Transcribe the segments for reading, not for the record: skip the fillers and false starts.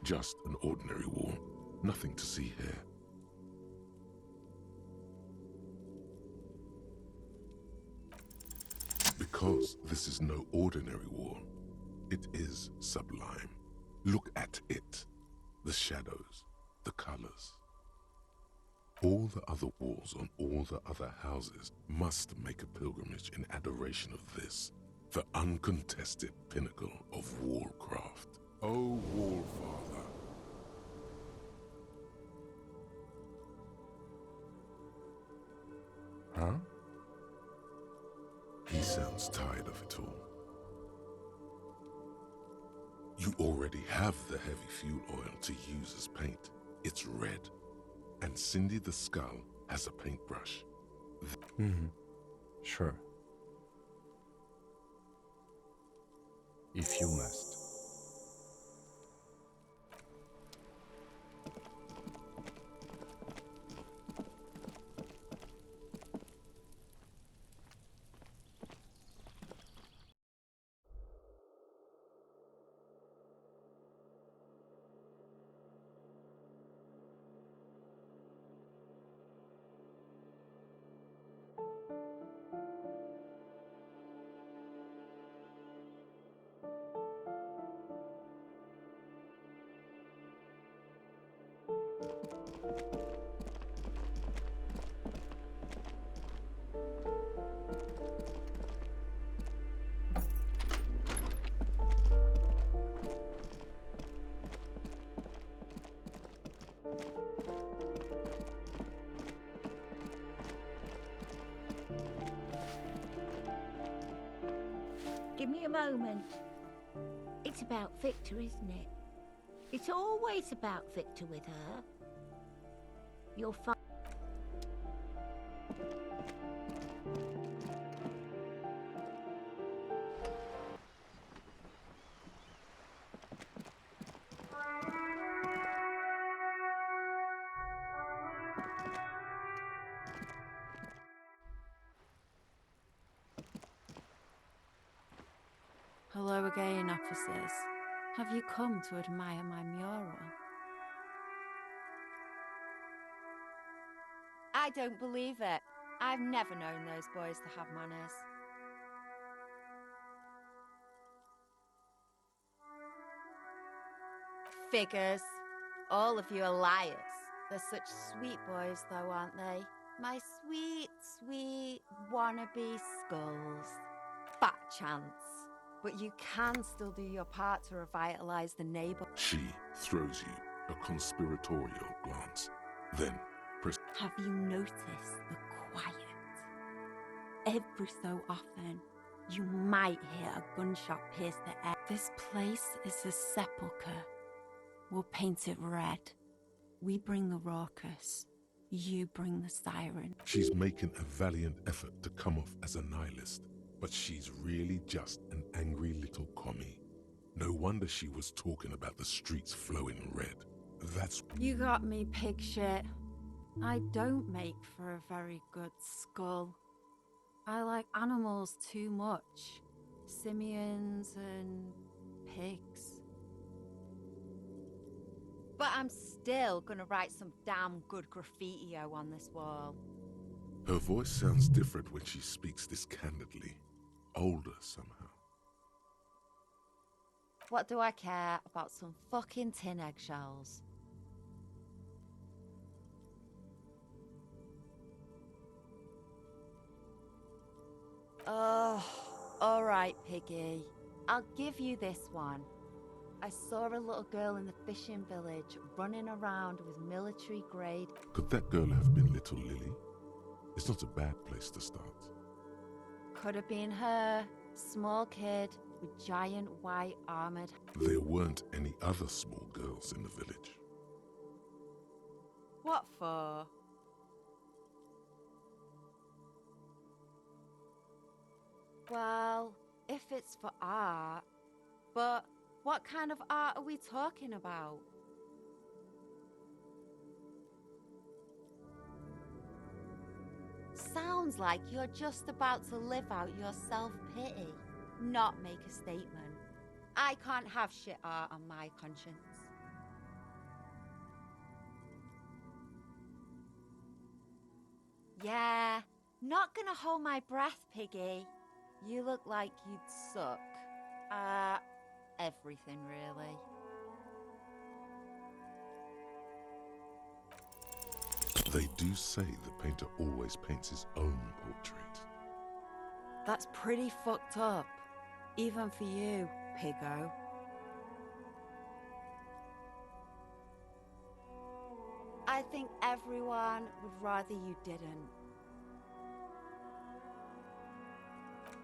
Just an ordinary wall. Nothing to see here. Because this is no ordinary wall, it is sublime. Look at it. The shadows, the colors. All the other walls on all the other houses must make a pilgrimage in adoration of this, the uncontested pinnacle of wallcraft. O Wallfather. Huh? He sounds tired of it all. You already have the heavy fuel oil to use as paint. It's red. And Cindy the Skull has a paintbrush. Sure. If you must. Give me a moment. It's about Victor, isn't it? It's always about Victor with her. You'll find... Hello again, officers. Have you come to admire my mural? I don't believe it. I've never known those boys to have manners. Figures. All of you are liars. They're such sweet boys though, aren't they? My sweet, sweet wannabe skulls. Fat chance. But you can still do your part to revitalize the neighbor. She throws you a conspiratorial glance, then Have you noticed the quiet? Every so often, you might hear a gunshot pierce the air. This place is a sepulchre. We'll paint it red. We bring the raucous. You bring the siren. She's making a valiant effort to come off as a nihilist, but she's really just an angry little commie. No wonder she was talking about the streets flowing red. That's... You got me, pig shit. I don't make for a very good skull. I like animals too much. Simians and pigs. But I'm still gonna write some damn good graffiti-o on this wall. Her voice sounds different when she speaks this candidly. Older somehow. What do I care about some fucking tin eggshells? Oh, all right, Piggy. I'll give you this one. I saw a little girl in the fishing village running around with military grade. Could that girl have been little Lily? It's not a bad place to start. Could have been her. Small kid with giant white armored. There weren't any other small girls in the village. What for? Well, if it's for art, but what kind of art are we talking about? Sounds like you're just about to live out your self-pity, not make a statement. I can't have shit art on my conscience. Yeah, not gonna hold my breath, Piggy. You look like you'd suck. Everything really. They do say the painter always paints his own portrait. That's pretty fucked up. Even for you, Piggo. I think everyone would rather you didn't.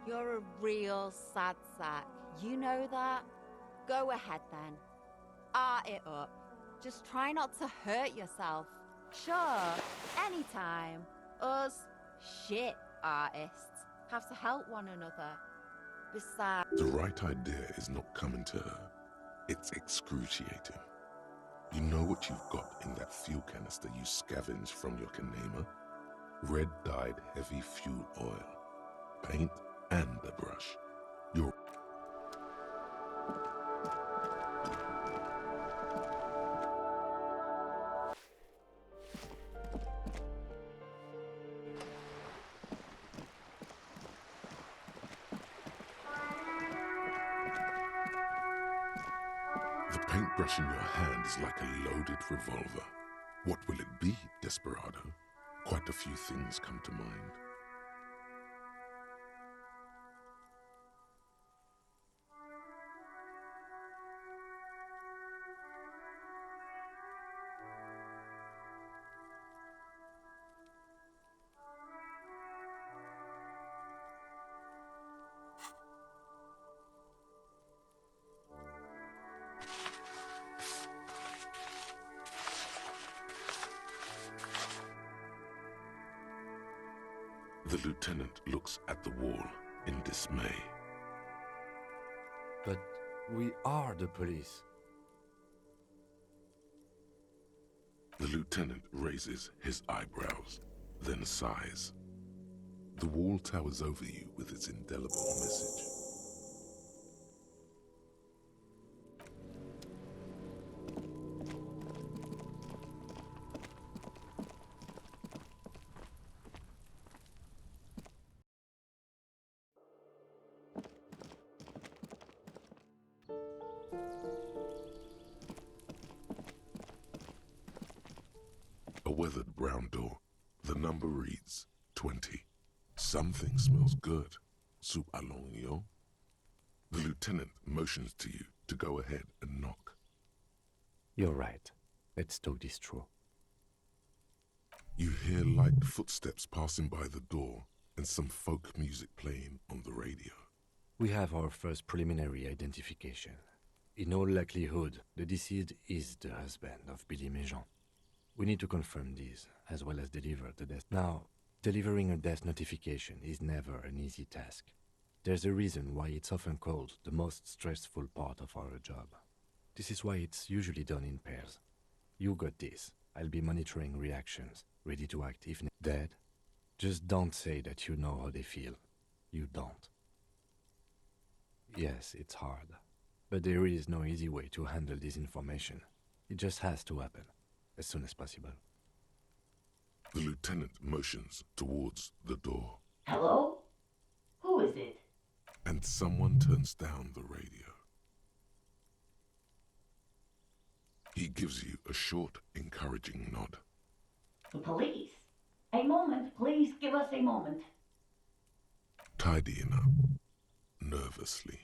You're a real sad sack. You know that? Go ahead then. Art it up. Just try not to hurt yourself. Sure, anytime. Us shit artists have to help one another. Besides, The right idea is not coming to her. It's excruciating. You know what you've got in that fuel canister you scavenged from your Kanema? Red-dyed heavy fuel oil, paint and a brush. You're The paintbrush in your hand is like a loaded revolver. What will it be, Desperado? Quite a few things come to mind. The lieutenant looks at the wall in dismay. But we are the police. The lieutenant raises his eyebrows, then sighs. The wall towers over you with its indelible message. A weathered brown door. The number reads 20. Something smells good. Soup à l'oignon. The lieutenant motions to you to go ahead and knock. You're right. Let's talk this through. You hear light footsteps passing by the door and some folk music playing on the radio. We have our first preliminary identification. In all likelihood, the deceased is the husband of Billy Méjean. We need to confirm this, as well as deliver the death. Now, delivering a death notification is never an easy task. There's a reason why it's often called the most stressful part of our job. This is why it's usually done in pairs. You got this. I'll be monitoring reactions, ready to act if dead. Just don't say that you know how they feel. You don't. Yes, it's hard. But there is no easy way to handle this information. It just has to happen, as soon as possible. The lieutenant motions towards the door. Hello? Who is it? And someone turns down the radio. He gives you a short, encouraging nod. The police. A moment, please give us a moment. Tidying up, nervously.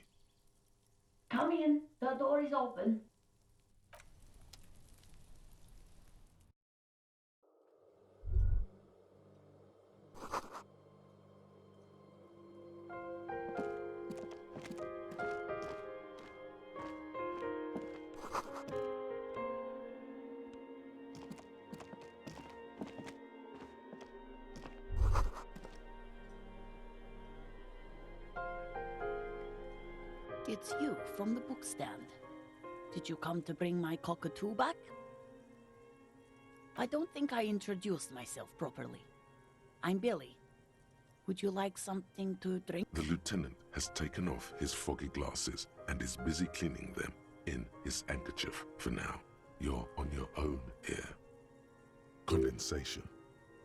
Come in, the door is open. It's you from the book stand. Did you come to bring my cockatoo back? I don't think I introduced myself properly. I'm Billy. Would you like something to drink? The lieutenant has taken off his foggy glasses and is busy cleaning them in his handkerchief for now. You're on your own here. Condensation.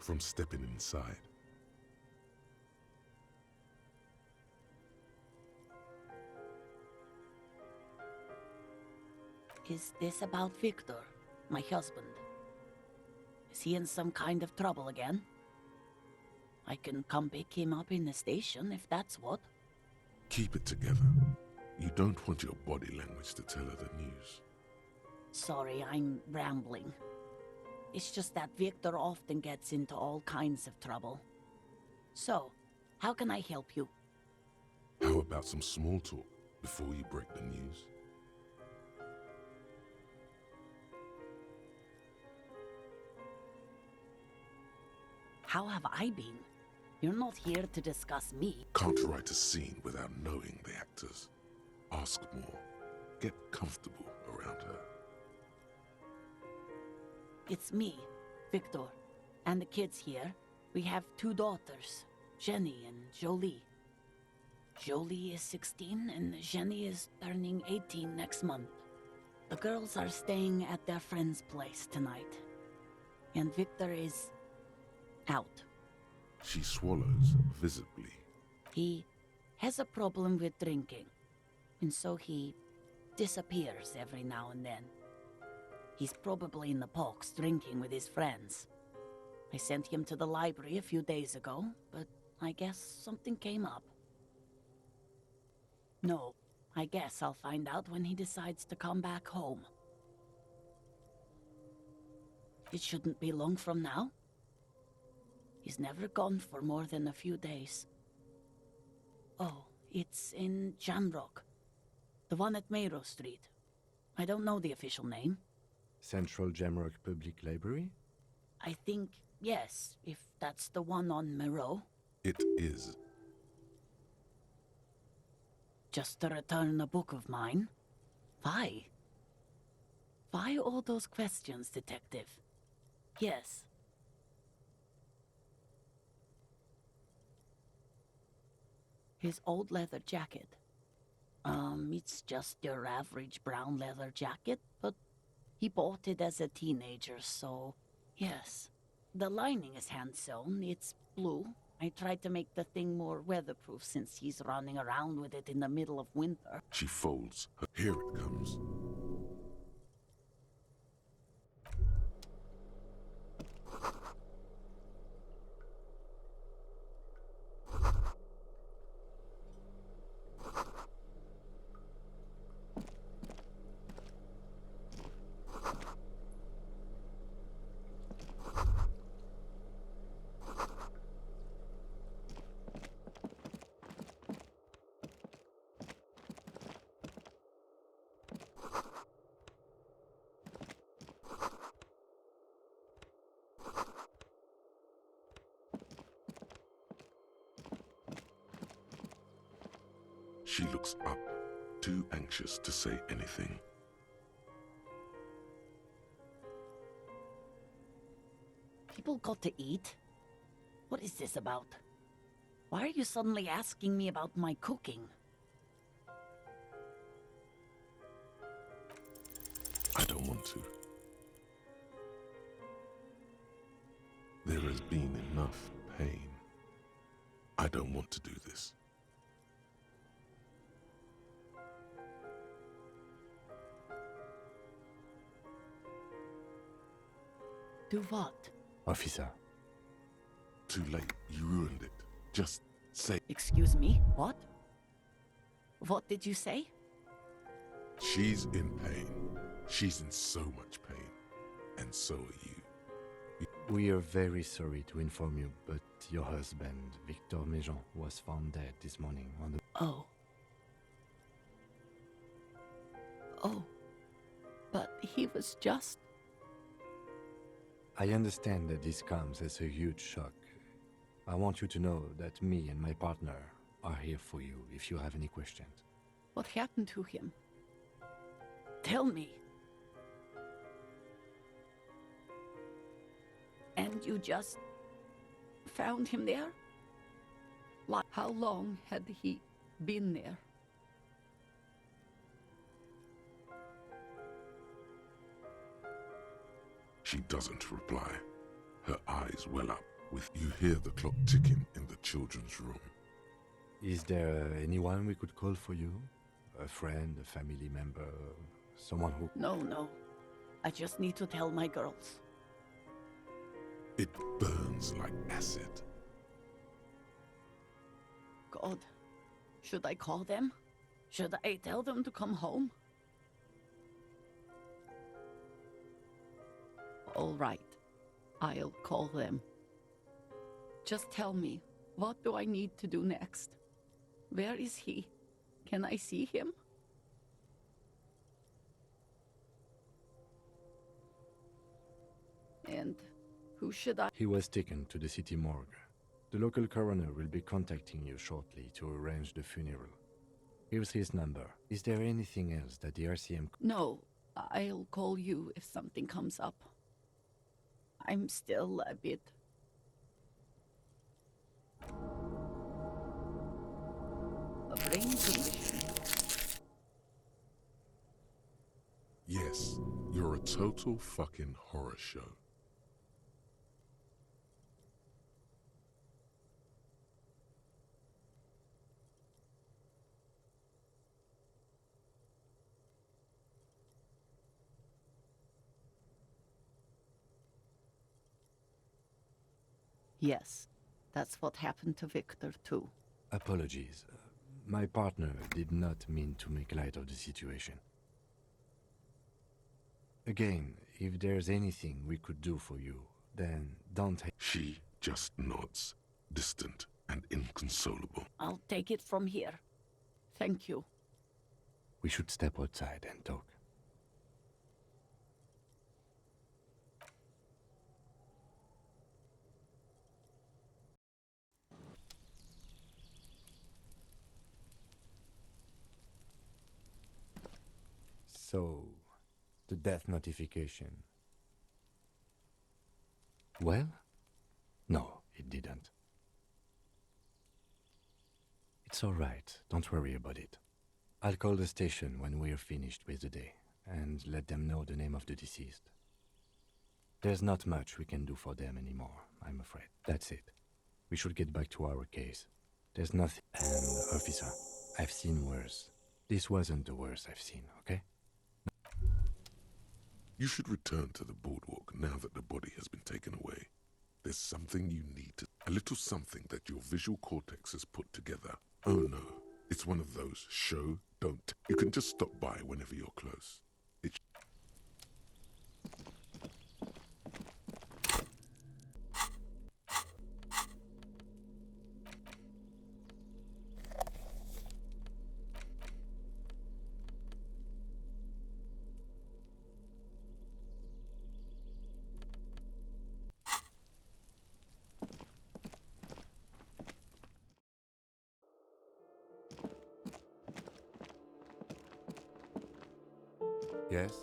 from stepping inside. Is this about Victor, my husband? Is he in some kind of trouble again? I can come pick him up in the station if that's what. Keep it together. You don't want your body language to tell her the news. Sorry, I'm rambling. It's just that Victor often gets into all kinds of trouble. So, how can I help you? How about some small talk before you break the news? How have I been? You're not here to discuss me. Can't write a scene without knowing the actors. Ask more. Get comfortable around her. It's me, Victor, and the kids here. We have 2 daughters, Jenny and Jolie. Jolie is 16 and Jenny is turning 18 next month. The girls are staying at their friend's place tonight. And Victor is out. She swallows visibly. He has a problem with drinking, and so he disappears every now and then. He's probably in the parks drinking with his friends. I sent him to the library a few days ago, but I guess something came up. No, I guess I'll find out when he decides to come back home. It shouldn't be long from now. He's never gone for more than a few days. Oh, it's in Jamrock. The one at Mayro Street. I don't know the official name. Central Jamrock Public Library? I think, yes, if that's the one on Mayro. It is. Just to return a book of mine? Why? Why all those questions, Detective? Yes. His old leather jacket. It's just your average brown leather jacket, but he bought it as a teenager, so yes. The lining is hand-sewn, it's blue. I tried to make the thing more weatherproof since he's running around with it in the middle of winter. She folds her. Here it comes. She looks up, too anxious to say anything. People got to eat? What is this about? Why are you suddenly asking me about my cooking? I don't want to. There has been enough pain. I don't want to do this. Do what? Officer, Too late. You ruined it. Just say. Excuse me? What? What did you say? She's in pain. She's in so much pain. And so are you. we are very sorry to inform you, but your husband, Victor Méjean, was found dead this morning on the... Oh. Oh. But he was just... I understand that this comes as a huge shock. I want you to know that me and my partner are here for you if you have any questions. What happened to him? Tell me. And you just found him there? Like, how long had he been there? She doesn't reply. Her eyes well up. with you hear the clock ticking in the children's room. Is there anyone we could call for you? A friend, a family member, someone who... No. I just need to tell my girls. It burns like acid. God, should I call them? Should I tell them to come home? All right, I'll call them. Just tell me, what do I need to do next? Where is he? Can I see him? And who should I... He was taken to the city morgue. The local coroner will be contacting you shortly to arrange the funeral. Here's his number. Is there anything else that the RCM... No, I'll call you if something comes up. I'm still a bit... a brain condition. Yes, you're a total fucking horror show. Yes, that's what happened to Victor, too. Apologies. My partner did not mean to make light of the situation. Again, if there's anything we could do for you, then don't... She just nods, distant and inconsolable. I'll take it from here. Thank you. We should step outside and talk. So, the death notification. Well? No, it didn't. It's all right. Don't worry about it. I'll call the station when we're finished with the day and let them know the name of the deceased. There's not much we can do for them anymore, I'm afraid. That's it. We should get back to our case. There's nothing... And, officer, I've seen worse. This wasn't the worst I've seen, okay? You should return to the boardwalk now that the body has been taken away. There's something you need to... A little something that your visual cortex has put together. Oh no, it's one of those show, don't... You can just stop by whenever you're close. It's... Yes?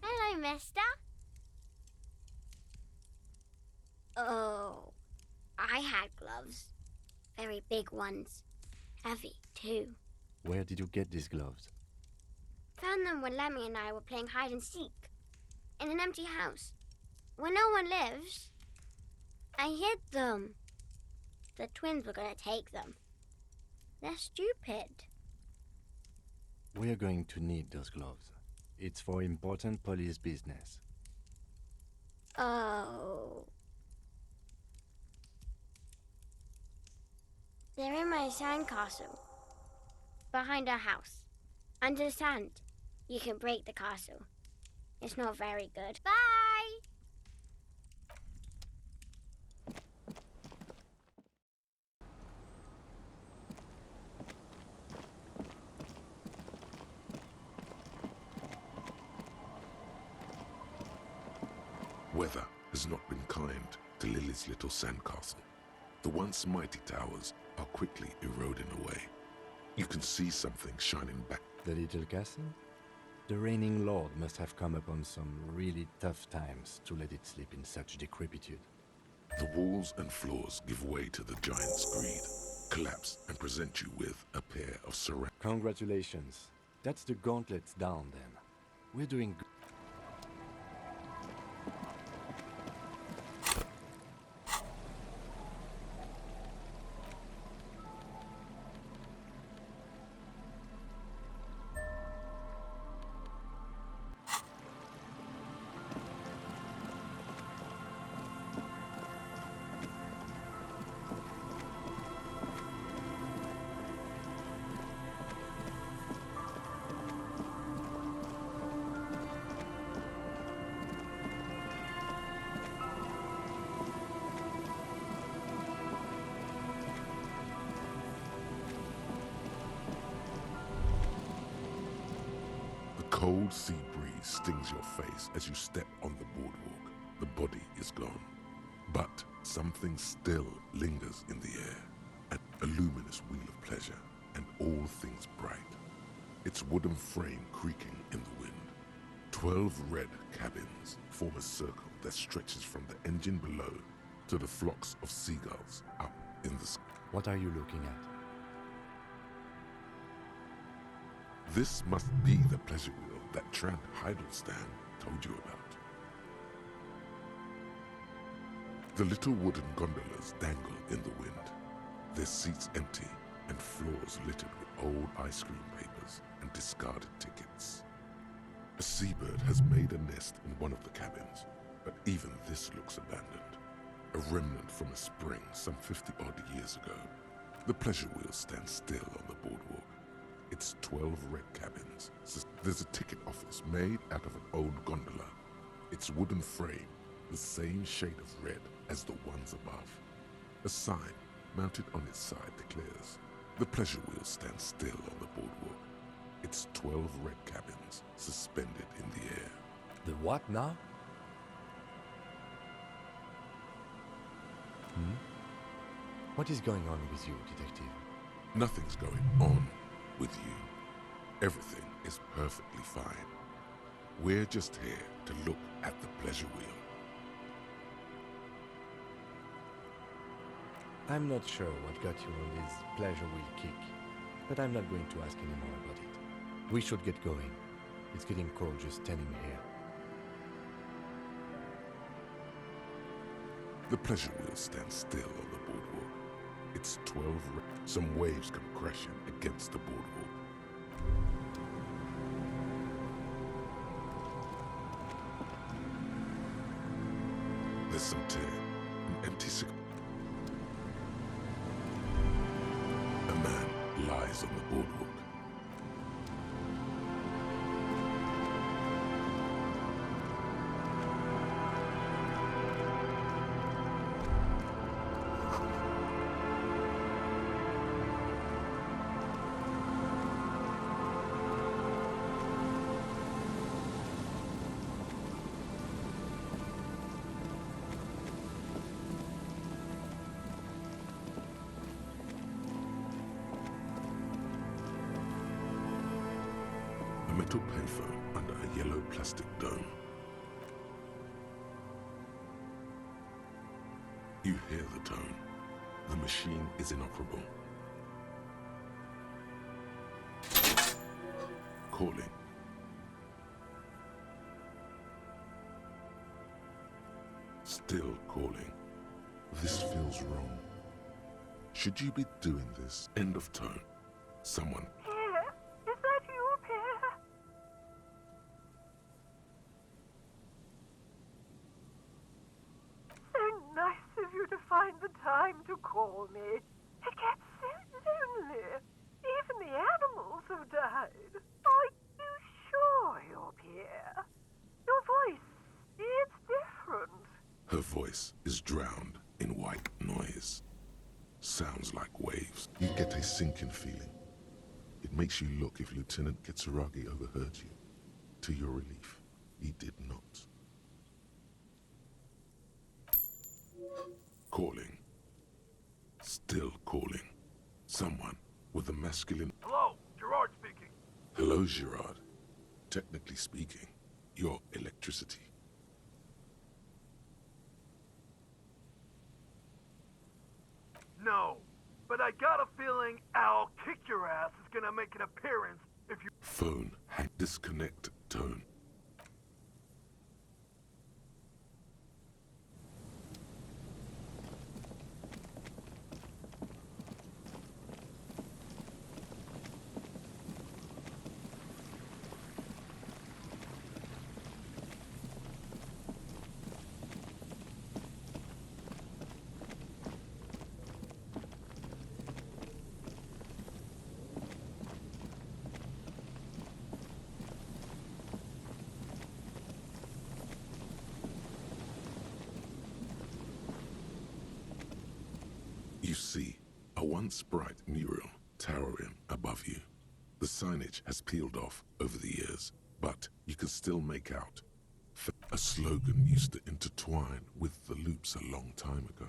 Hello, mister. Oh, I had gloves. Very big ones. Heavy. too. Where did you get these gloves? Found them when Lemmy and I were playing hide and seek. In an empty house. Where no one lives. I hid them. The twins were gonna take them. They're stupid. We are going to need those gloves. It's for important police business. Oh. They're in my sandcastle. Behind our house. Under sand. You can break the castle. It's not very good. Bye! Weather has not been kind to Lily's little sandcastle. The once mighty towers are quickly eroding away. You can see something shining back. The little castle? The reigning lord must have come upon some really tough times to let it sleep in such decrepitude. The walls and floors give way to the giant's greed, collapse and present you with a pair of ceramic. Congratulations. That's the gauntlets down then. We're doing good. The cold sea breeze stings your face as you step on the boardwalk. The body is gone, but something still lingers in the air. A luminous wheel of pleasure, and all things bright. Its wooden frame creaking in the wind. 12 red cabins form a circle that stretches from the engine below to the flocks of seagulls up in the sky. What are you looking at? This must be the pleasure wheel that Trent Heidelstein told you about. The little wooden gondolas dangle in the wind, their seats empty and floors littered with old ice cream papers and discarded tickets. A seabird has made a nest in one of the cabins, but even this looks abandoned. A remnant from a spring some 50-odd years ago. The pleasure wheel stands still on the boardwalk. It's 12 red cabins. There's a ticket office made out of an old gondola. Its wooden frame, the same shade of red as the ones above. A sign mounted on its side declares, the pleasure wheel stands still on the boardwalk. It's 12 red cabins suspended in the air. The what now? What is going on with you, detective? Nothing's going on with you. Everything is perfectly fine. We're just here to look at the pleasure wheel. I'm not sure what got you on this pleasure wheel kick, but I'm not going to ask any more about it. We should get going. It's getting cold just standing here. The pleasure wheel stands still on the boardwalk. It's 12 red. Some waves come crashing against the boardwalk. There's some tear, an empty cigarette. A man lies on the boardwalk. A metal payphone under a yellow plastic dome. You hear the tone. The machine is inoperable. Calling. Still calling. This feels wrong. Should you be doing this? End of tone. Someone. Pierre, is that you, Pierre? So nice of you to find the time to call me. It gets so lonely. Even the animals have died. Are you sure you're Pierre? Your voice, it's different. Her voice is drowned in white noise. Sounds like waves. You get a sinking feeling. It makes you look if Lieutenant Kitsuragi overheard you. To your relief, he did not. Calling. Still calling. Someone with a masculine... Hello, Gerard speaking. Hello, Gerard. Technically speaking, you're electricity. No, but I got a feeling I'll kick your ass is gonna make an appearance if you... Phone hang. Disconnect tone. You see a once bright mural towering above you. The signage has peeled off over the years, but you can still make out a slogan used to intertwine with the loops a long time ago.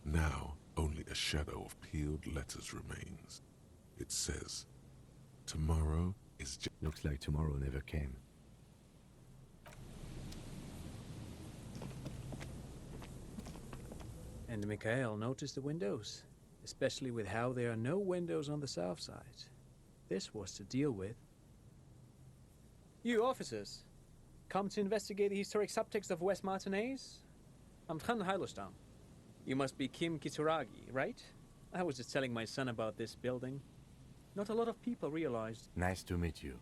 Now, only a shadow of peeled letters remains. It says, "Tomorrow is just..." Looks like tomorrow never came. And Mikhail noticed the windows, especially with how there are no windows on the south side. This was to deal with. You officers, come to investigate the historic subtext of West Martinez? I'm Tran Heilostam. You must be Kim Kitsuragi, right? I was just telling my son about this building. Not a lot of people realized. Nice to meet you.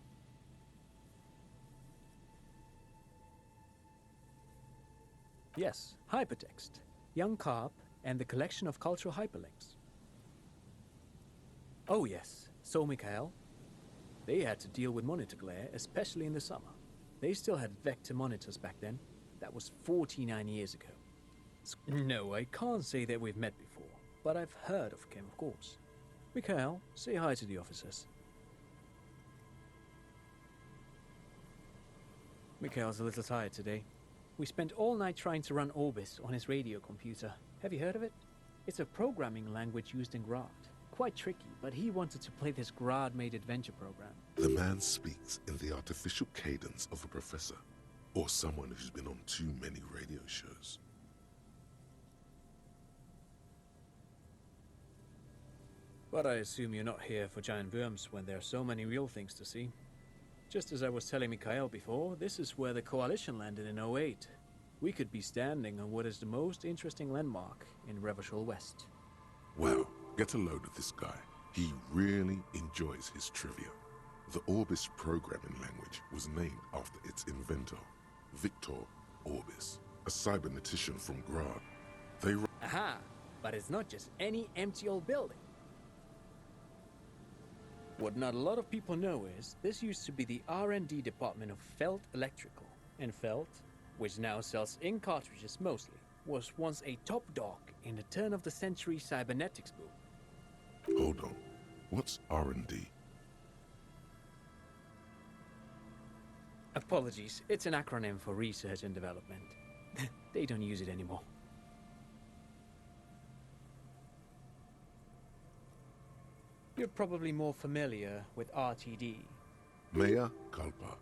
Yes, hypertext. Young Carp, and the collection of cultural hyperlinks. Oh yes, so Mikhail. They had to deal with monitor glare, especially in the summer. They still had vector monitors back then. That was 49 years ago. No, I can't say that we've met before, but I've heard of Kim, of course. Mikhail, say hi to the officers. Mikhail's a little tired today. We spent all night trying to run Orbis on his radio computer. Have you heard of it? It's a programming language used in Grad. Quite tricky, but he wanted to play this Grad-made adventure program. The man speaks in the artificial cadence of a professor, or someone who's been on too many radio shows. But I assume you're not here for giant worms when there are so many real things to see. Just as I was telling Mikhail before, this is where the Coalition landed in '08. We could be standing on what is the most interesting landmark in Revachol West. Wow, get a load of this guy. He really enjoys his trivia. The Orbis programming language was named after its inventor, Victor Orbis, a cybernetician from Grad. They... Aha! But it's not just any empty old building. What not a lot of people know is, this used to be the R&D department of Felt Electrical. And Felt, which now sells ink cartridges mostly, was once a top dog in the turn-of-the-century cybernetics boom. Hold on. What's R&D? Apologies, it's an acronym for research and development. They don't use it anymore. You're probably more familiar with RTD. Mea culpa.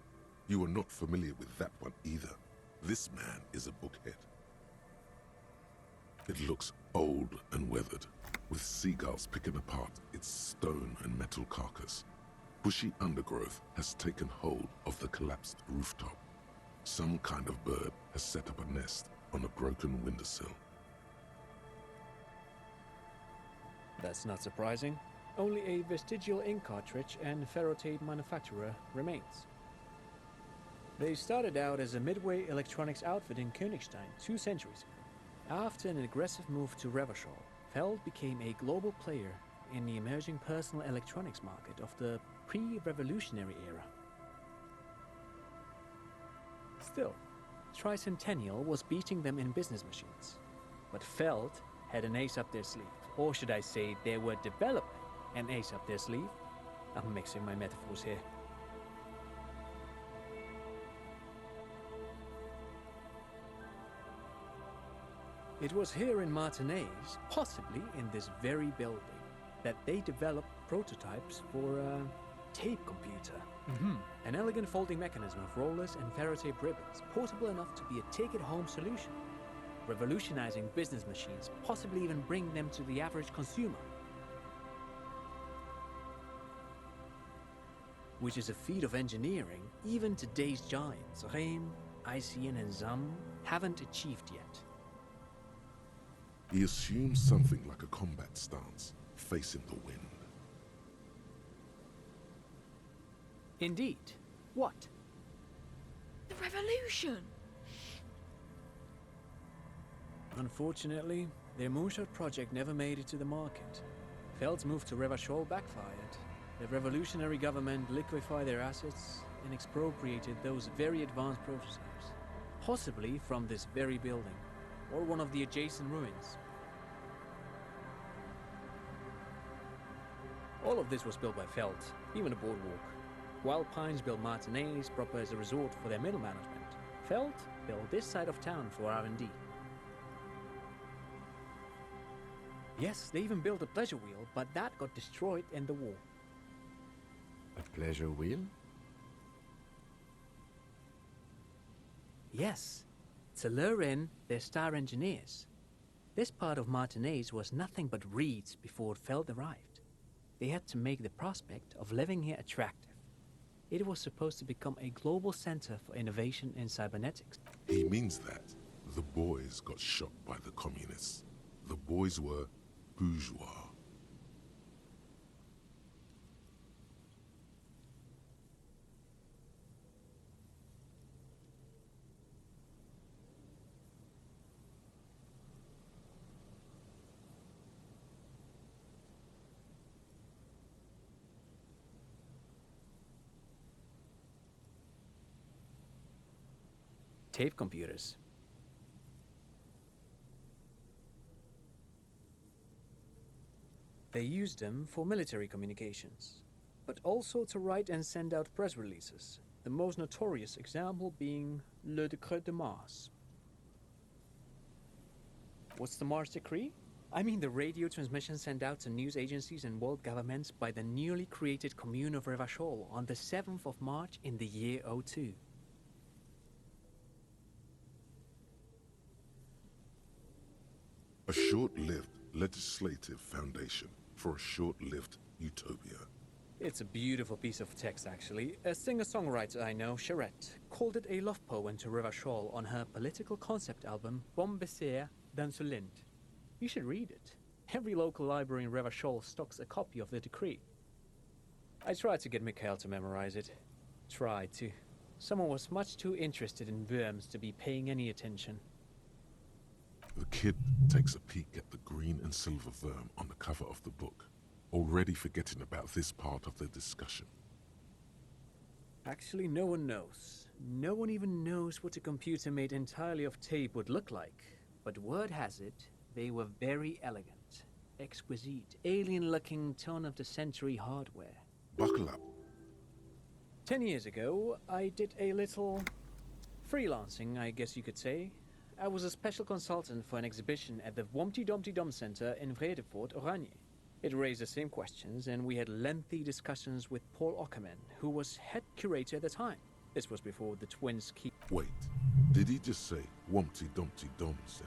You are not familiar with that one either. This man is a bookhead. It looks old and weathered, with seagulls picking apart its stone and metal carcass. Bushy undergrowth has taken hold of the collapsed rooftop. Some kind of bird has set up a nest on a broken windowsill. That's not surprising. Only a vestigial ink cartridge and ferrotape manufacturer remains. They started out as a midway electronics outfit in Königstein 2 centuries ago. After an aggressive move to Revachol, Feld became a global player in the emerging personal electronics market of the pre-revolutionary era. Still, Tricentennial was beating them in business machines. But Feld had an ace up their sleeve. Or should I say, they were developing an ace up their sleeve? I'm mixing my metaphors here. It was here in Martinez, possibly in this very building, that they developed prototypes for a tape computer. An elegant folding mechanism of rollers and ferrotape ribbons, portable enough to be a take-it-home solution, revolutionizing business machines, possibly even bringing them to the average consumer. Which is a feat of engineering even today's giants, Rehm, ICN and ZAM, haven't achieved yet. He assumes something like a combat stance, facing the wind. Indeed. What? The revolution! Unfortunately, their moonshot project never made it to the market. Feld's move to Revachol backfired. The revolutionary government liquefied their assets and expropriated those very advanced prototypes, possibly from this very building, or one of the adjacent ruins. All of this was built by Feld, even the boardwalk. Wild Pines built Martinez proper as a resort for their middle management. Feld built this side of town for R&D. Yes, they even built a pleasure wheel, but that got destroyed in the war. A pleasure wheel? Yes, to lure in their star engineers. This part of Martinez was nothing but reeds before Feld arrived. They had to make the prospect of living here attractive. It was supposed to become a global center for innovation in cybernetics. He means that the boys got shot by the communists. The boys were bourgeois. Tape computers. They used them for military communications, but also to write and send out press releases, the most notorious example being Le Décret de Mars. What's the Mars Decree? I mean the radio transmission sent out to news agencies and world governments by the newly created commune of Revachol on the 7th of March in the year 02. A short-lived legislative foundation for a short-lived utopia. It's a beautiful piece of text, actually. A singer-songwriter I know, Charette, called it a love poem to Revachol on her political concept album, Bon Baiser dans ce Lind. You should read it. Every local library in Revachol stocks a copy of the decree. I tried to get Mikhail to memorize it. Tried to. Someone was much too interested in worms to be paying any attention. The kid takes a peek at the green and silver worm on the cover of the book, already forgetting about this part of the discussion. Actually, no one knows. No one even knows what a computer made entirely of tape would look like. But word has it, they were very elegant, exquisite, alien-looking turn-of-the-century hardware. Buckle up. 10 years ago, I did a little freelancing, I guess you could say. I was a special consultant for an exhibition at the Womty Dumpty Dum Center in Vredefort, Oranje. It raised the same questions, and we had lengthy discussions with Paul Ockerman, who was head curator at the time. This was before the twins keep... Wait, did he just say Womty Dumpty Dum Center?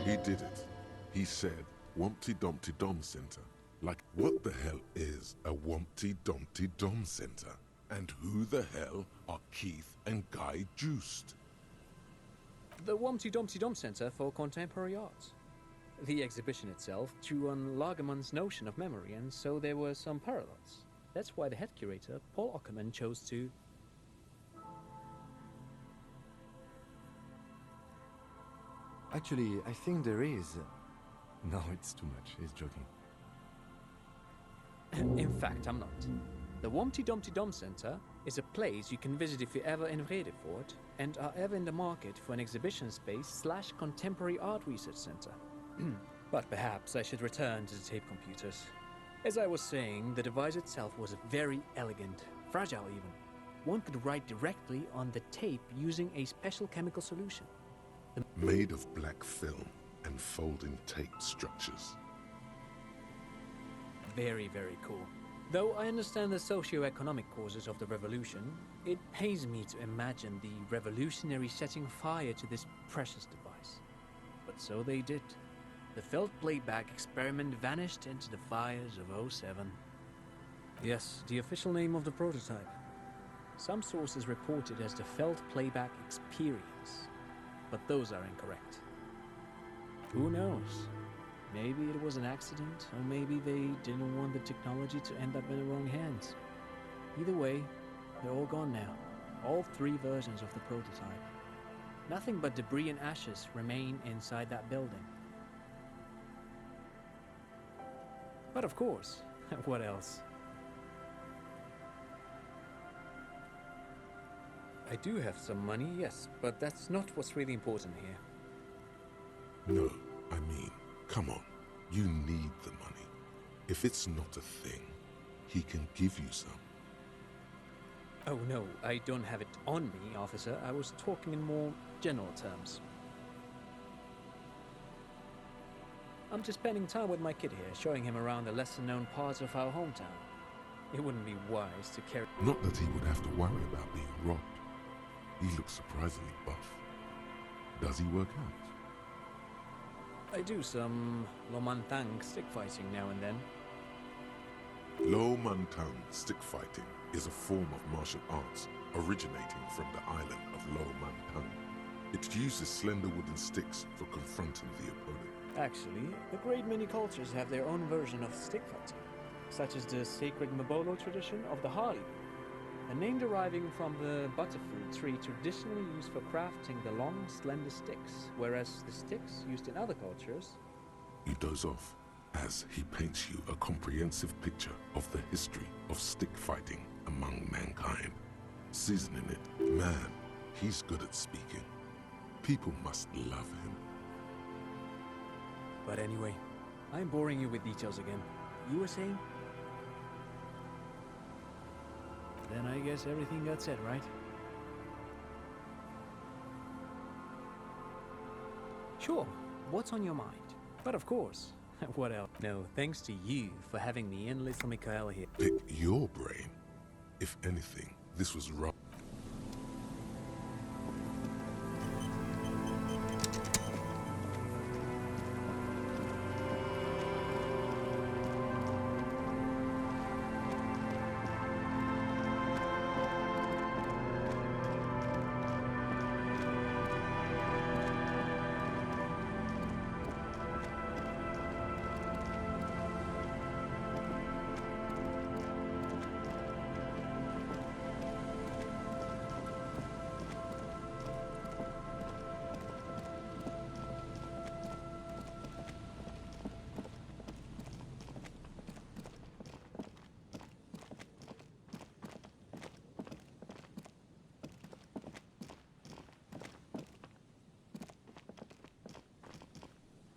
He did it. He said, Wumpty Dumpty Dom Center. Like, what the hell is a Wumpty Dumpty Dom Center? And who the hell are Keith and Guy Joost? The Wumpty Dumpty Dum Center for Contemporary Art. The exhibition itself drew on Lagerman's notion of memory, and so there were some parallels. That's why the head curator, Paul Ockerman, chose to... Actually, I think there is. No, it's too much. He's joking. In fact, I'm not. The Wumpty Dumpty Dum Center is a place you can visit if you're ever in Vredefort and are ever in the market for an exhibition space / contemporary art research center. But perhaps I should return to the tape computers. As I was saying, the device itself was very elegant, fragile even. One could write directly on the tape using a special chemical solution. Made of black film and folding tape structures. Very, very cool. Though I understand the socio-economic causes of the revolution, it pains me to imagine the revolutionaries setting fire to this precious device. But so they did. The felt playback experiment vanished into the fires of '07. Yes, the official name of the prototype. Some sources report it as the felt playback experience, but those are incorrect. Who knows? Maybe it was an accident, or maybe they didn't want the technology to end up in the wrong hands. Either way, they're all gone now. All 3 versions of the prototype. Nothing but debris and ashes remain inside that building. But of course, what else? I do have some money, yes, but that's not what's really important here. No, I mean, come on. You need the money. If it's not a thing, he can give you some. Oh no, I don't have it on me, officer. I was talking in more general terms. I'm just spending time with my kid here, showing him around the lesser-known parts of our hometown. It wouldn't be wise to carry... Not that he would have to worry about being robbed. He looks surprisingly buff. Does he work out? I do some Lomantang stick fighting now and then. Lo Mantang stick fighting is a form of martial arts originating from the island of Lo Mantang. It uses slender wooden sticks for confronting the opponent. Actually, a great many cultures have their own version of stick fighting, such as the sacred Mabolo tradition of the Harley, a name deriving from the butterfruit tree traditionally used for crafting the long, slender sticks, whereas the sticks used in other cultures... You doze off as he paints you a comprehensive picture of the history of stick fighting among mankind. Seasoning it, man, he's good at speaking. People must love him. But anyway, I'm boring you with details again. You were saying? Then I guess everything got said, right? Sure, what's on your mind? But of course, what else? No, thanks to you for having me and little Mikhail here. Pick your brain. If anything, this was wrong.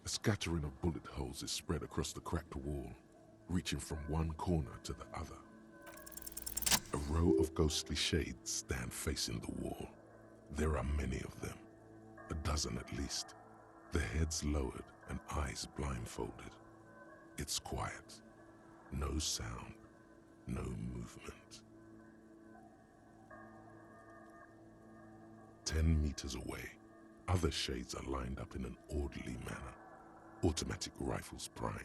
A scattering of bullet holes is spread across the cracked wall, reaching from one corner to the other. A row of ghostly shades stand facing the wall. There are many of them, a dozen at least, their heads lowered and eyes blindfolded. It's quiet, no sound, no movement. 10 meters away, Other shades are lined up in an orderly manner, automatic rifles primed.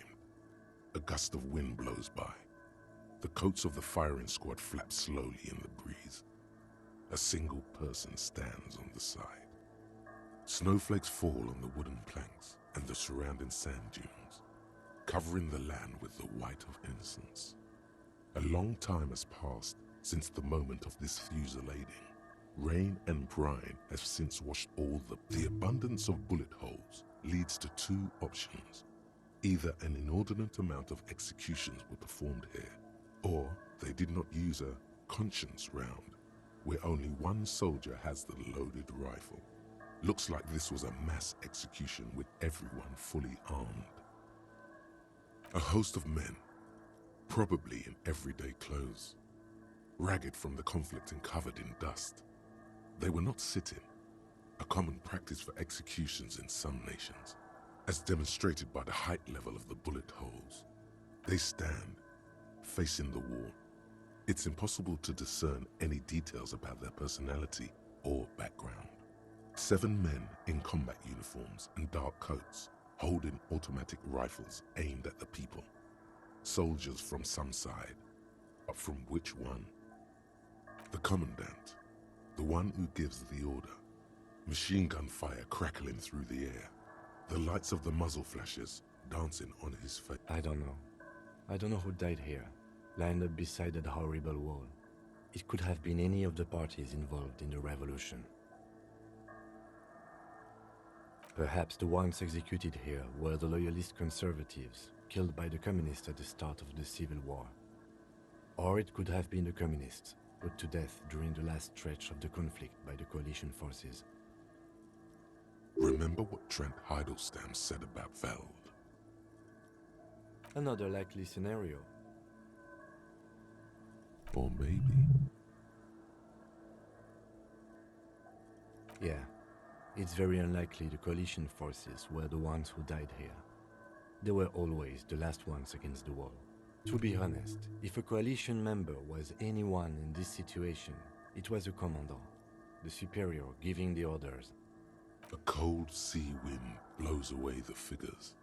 A gust of wind blows by. The coats of the firing squad flap slowly in the breeze. A single person stands on the side. Snowflakes fall on the wooden planks and the surrounding sand dunes, covering the land with the white of innocence. A long time has passed since the moment of this fusillading. Rain and brine have since washed all the abundance of bullet holes leads to two options. Either an inordinate amount of executions were performed here, or they did not use a conscience round, where only one soldier has the loaded rifle. Looks like this was a mass execution with everyone fully armed. A host of men, probably in everyday clothes, ragged from the conflict and covered in dust. They were not sitting, a common practice for executions in some nations, as demonstrated by the height level of the bullet holes. They stand, facing the wall. It's impossible to discern any details about their personality or background. 7 men in combat uniforms and dark coats, holding automatic rifles aimed at the people. Soldiers from some side, but from which one? The commandant, the one who gives the order. Machine gun fire crackling through the air. The lights of the muzzle flashes dancing on his face. I don't know. I don't know who died here, lined up beside that horrible wall. It could have been any of the parties involved in the revolution. Perhaps the ones executed here were the loyalist conservatives, killed by the communists at the start of the Civil War. Or it could have been the communists, put to death during the last stretch of the conflict by the coalition forces. Remember what Trent Heidelstein said about Veld? Another likely scenario. Or maybe... Yeah, it's very unlikely the coalition forces were the ones who died here. They were always the last ones against the wall. To be honest, if a coalition member was anyone in this situation, it was a commandant, the superior giving the orders. A cold sea wind blows away the figures.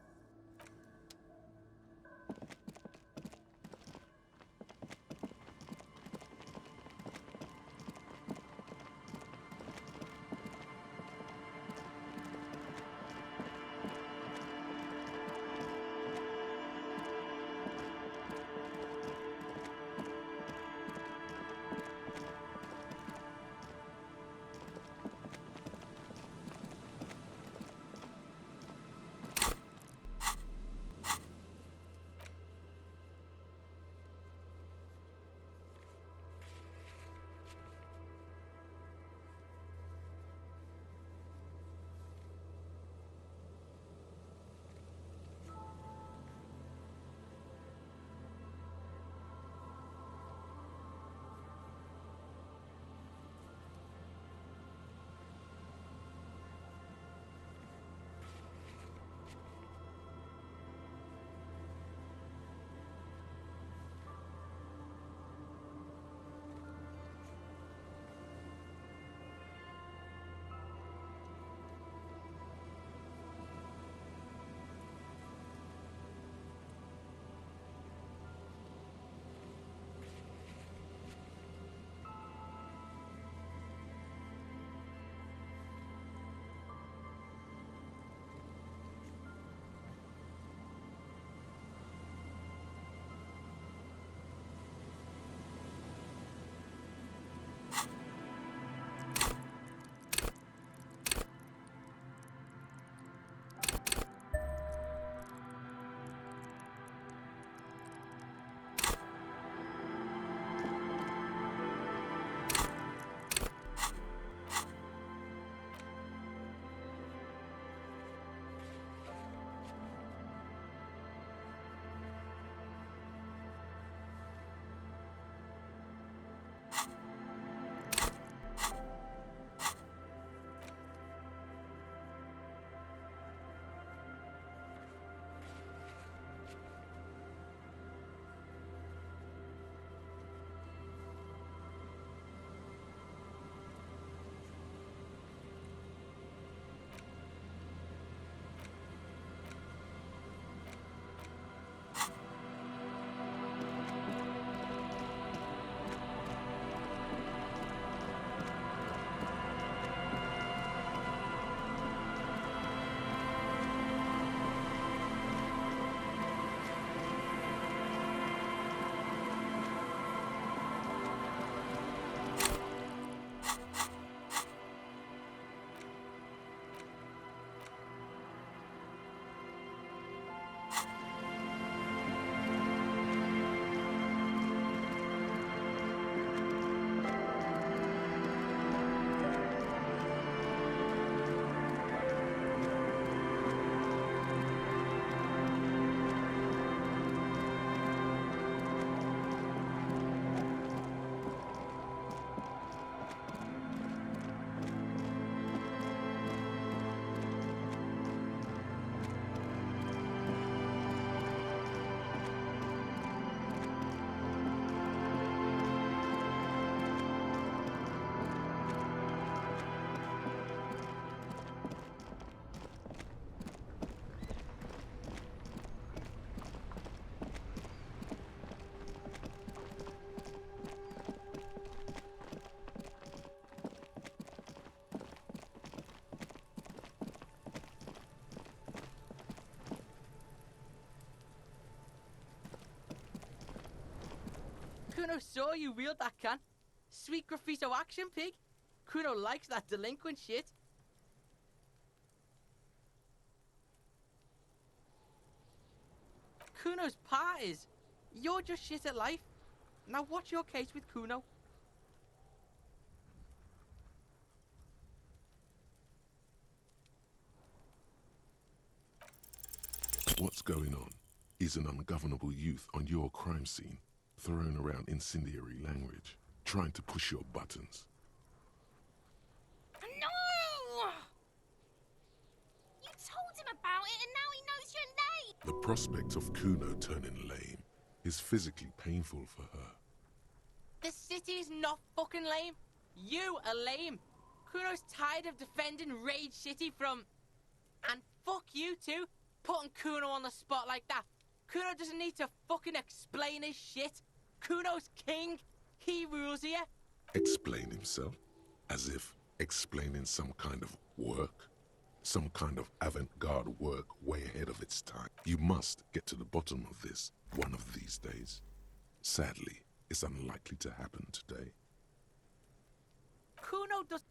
Kuno saw you wield that can. Sweet graffito action pig. Kuno likes that delinquent shit. Kuno's part is, you're just shit at life. Now what's your case with Kuno? What's going on? He's an ungovernable youth on your crime scene, throwing around incendiary language, trying to push your buttons. No! You told him about it and now he knows your name! The prospect of Kuno turning lame is physically painful for her. The city's not fucking lame. You are lame. Kuno's tired of defending Rage City from... And fuck you too, putting Kuno on the spot like that. Kuno doesn't need to fucking explain his shit. Kuno's king. He rules here. Explain himself? As if explaining some kind of work? Some kind of avant-garde work way ahead of its time. You must get to the bottom of this one of these days. Sadly, it's unlikely to happen today. Kuno does...